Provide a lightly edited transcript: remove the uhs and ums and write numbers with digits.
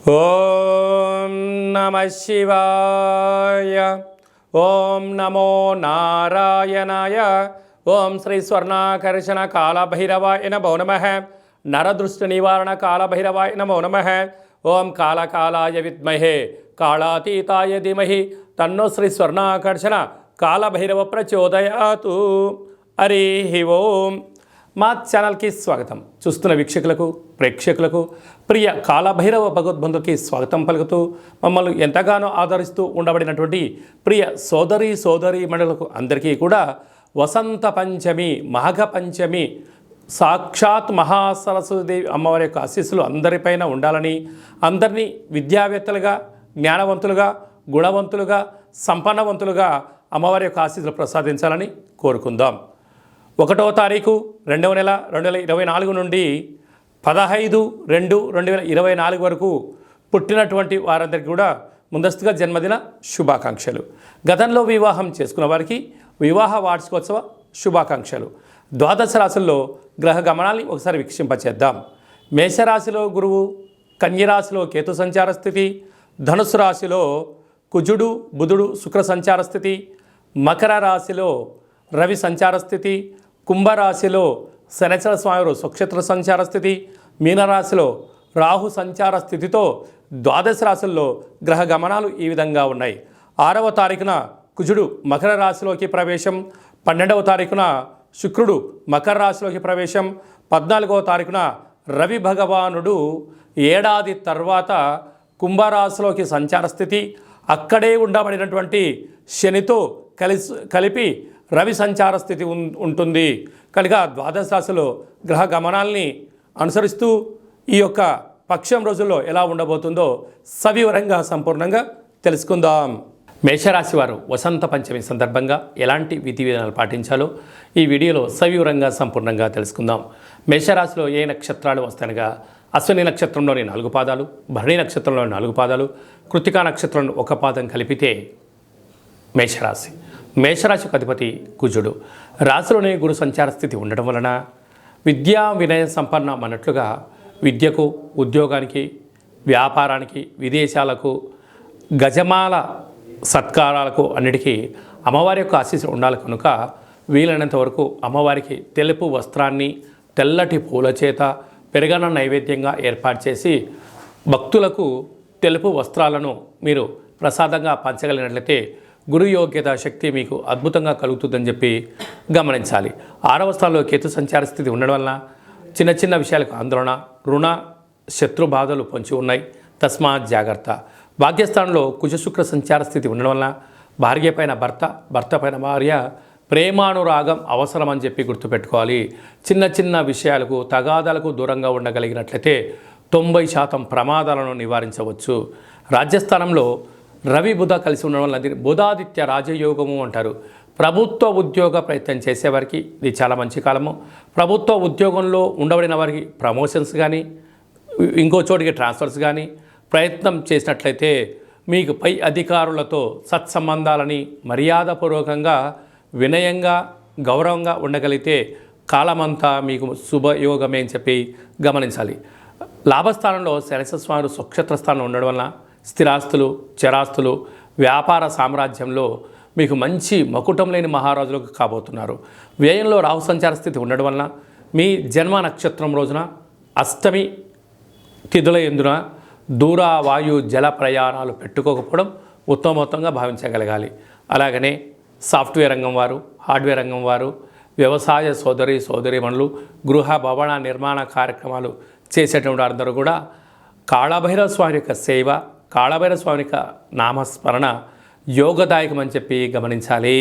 ఓం నమః శివాయ. ఓం నమో నారాయణాయ. ఓం శ్రీ స్వర్ణాకర్షణ కాళభైరవాయ నమో నమః. నరదృష్టి నివారణ కాళభైరవాయ నమో నమః. ఓం కాళకాలాయ విద్మహే కాళాతీతాయ ధీమహి తన్నో శ్రీ స్వర్ణాకర్షణ కాళభైరవ ప్రచోదయాతు. హరి ఓం. మా ఛానల్కి స్వాగతం. చూస్తున్న వీక్షకులకు ప్రేక్షకులకు ప్రియ కాళభైరవ భగవద్బంధుకి స్వాగతం పలుకుతూ మమ్మల్ని ఎంతగానో ఆదరిస్తూ ఉండబడినటువంటి ప్రియ సోదరీ మండలకు అందరికీ కూడా వసంత పంచమి మాఘ పంచమి సాక్షాత్ మహాసరస్వతీదేవి అమ్మవారి యొక్క ఆశీస్సులు అందరిపైన ఉండాలని, అందరినీ విద్యావేత్తలుగా, జ్ఞానవంతులుగా, గుణవంతులుగా, సంపన్నవంతులుగా అమ్మవారి యొక్క ఆశీస్సులు ప్రసాదించాలని కోరుకుందాం. 1వ తారీఖు 2వ నెల 2024 నుండి 15/2/2024 వరకు పుట్టినటువంటి వారందరికీ కూడా ముందస్తుగా జన్మదిన శుభాకాంక్షలు. గతంలో వివాహం చేసుకున్న వారికి వివాహ వార్షికోత్సవ శుభాకాంక్షలు. ద్వాదశ రాశుల్లో గ్రహ గమనాన్ని ఒకసారి వీక్షింపచేద్దాం. మేషరాశిలో గురువు, కన్యరాశిలో కేతు సంచార స్థితి, ధనుసు రాశిలో కుజుడు బుధుడు శుక్ర సంచార స్థితి, మకర రాశిలో రవి సంచార స్థితి, కుంభరాశిలో శనిచర స్వామి స్వక్షేత్ర సంచార స్థితి, మీనరాశిలో రాహు సంచార స్థితితో ద్వాదశ రాశుల్లో గ్రహ గమనాలు ఈ విధంగా ఉన్నాయి. 6వ తారీఖున కుజుడు మకర రాశిలోకి ప్రవేశం, 12వ తారీఖున శుక్రుడు మకర రాశిలోకి ప్రవేశం, 14వ తారీఖున రవి భగవానుడు ఏడాది తర్వాత కుంభరాశిలోకి సంచార స్థితి, అక్కడే ఉండబడినటువంటి శనితో కలిపి రవి సంచార స్థితి ఉంటుంది. కనుక ద్వాదశ రాశిలో గ్రహ గమనాల్ని అనుసరిస్తూ ఈ యొక్క పక్షం రోజుల్లో ఎలా ఉండబోతుందో సవివరంగా సంపూర్ణంగా తెలుసుకుందాం. మేషరాశి వారు వసంత పంచమి సందర్భంగా ఎలాంటి విధి విధానాలు పాటించాలో ఈ వీడియోలో సవివరంగా సంపూర్ణంగా తెలుసుకుందాం. మేషరాశిలో ఏ నక్షత్రాలు వస్తాయనగా అశ్విని నక్షత్రంలోని 4 పాదాలు, భరణి నక్షత్రంలోని 4 పాదాలు, కృత్తికా నక్షత్రంలో 1 పాదం కలిపితే మేషరాశి. మేషరాశికి అధిపతి కుజుడు. రాశిలోనే గురు సంచార స్థితి ఉండడం వలన విద్యా వినయ సంపన్నం అన్నట్లుగా విద్యకు, ఉద్యోగానికి, వ్యాపారానికి, విదేశాలకు, గజమాల సత్కారాలకు అన్నిటికీ అమ్మవారి యొక్క ఆశీస్సులు ఉండాలి. కనుక వీలైనంత వరకు అమ్మవారికి తెలుపు వస్త్రాన్ని తెల్లటి పూల చేత పెరగన నైవేద్యంగా ఏర్పాటు చేసి భక్తులకు తెలుపు వస్త్రాలను మీరు ప్రసాదంగా పంచగలిగినట్లయితే గురు యోగ్యత శక్తి మీకు అద్భుతంగా కలుగుతుందని చెప్పి గమనించాలి. 6వ స్థానంలో కేతు సంచార స్థితి ఉండడం వలన చిన్న చిన్న విషయాలకు ఆందోళన, రుణ శత్రు బాధలు పొంచి ఉన్నాయి. తస్మాత్ జాగ్రత్త. భాగ్యస్థానంలో కుజ శుక్ర సంచార స్థితి ఉండడం వలన భార్య పైన భర్త, భర్త పైన భార్య ప్రేమానురాగం అవసరం అని చెప్పి గుర్తుపెట్టుకోవాలి. చిన్న చిన్న విషయాలకు తగాదాలకు దూరంగా ఉండగలిగినట్లయితే 90% ప్రమాదాలను నివారించవచ్చు. రాజ్యస్థానంలో రవి బుధ కలిసి ఉండడం వల్ల బుధాదిత్య రాజయోగము అంటారు. ప్రభుత్వ ఉద్యోగ ప్రయత్నం చేసేవారికి ఇది చాలా మంచి కాలము. ప్రభుత్వ ఉద్యోగంలో ఉండబడిన వారికి ప్రమోషన్స్ కానీ, ఇంకో చోటికి ట్రాన్స్ఫర్స్ కానీ ప్రయత్నం చేసినట్లయితే మీకు పై అధికారులతో సత్సంబంధాలని మర్యాదపూర్వకంగా, వినయంగా, గౌరవంగా ఉండగలిగితే కాలమంతా మీకు శుభయోగమే అని చెప్పి గమనించాలి. లాభస్థానంలో శనిస్వామి స్వక్షేత్ర స్థానంలో ఉండడం వలన స్థిరాస్తులు, చరాస్తులు, వ్యాపార సామ్రాజ్యంలో మీకు మంచి మకుటం లేని మహారాజులకు కాబోతున్నారు. వ్యయంలో రాహు సంచార స్థితి ఉండడం వలన మీ జన్మ నక్షత్రం రోజున అష్టమి తిథుల యందున దూర వాయు జల ప్రయాణాలు పెట్టుకోకపోవడం ఉత్తమోత్తంగా భావించగలగాలి. అలాగనే సాఫ్ట్వేర్ రంగం వారు, హార్డ్వేర్ రంగం వారు, వ్యవసాయ సోదరీమణులు, గృహ భవన నిర్మాణ కార్యక్రమాలు చేసేటువంటి అందరూ కూడా కాళభైరవ స్వామి యొక్క సేవ, కాళభైరవ స్వామి యొక్క నామస్మరణ యోగదాయకమని చెప్పి గమనించాలి.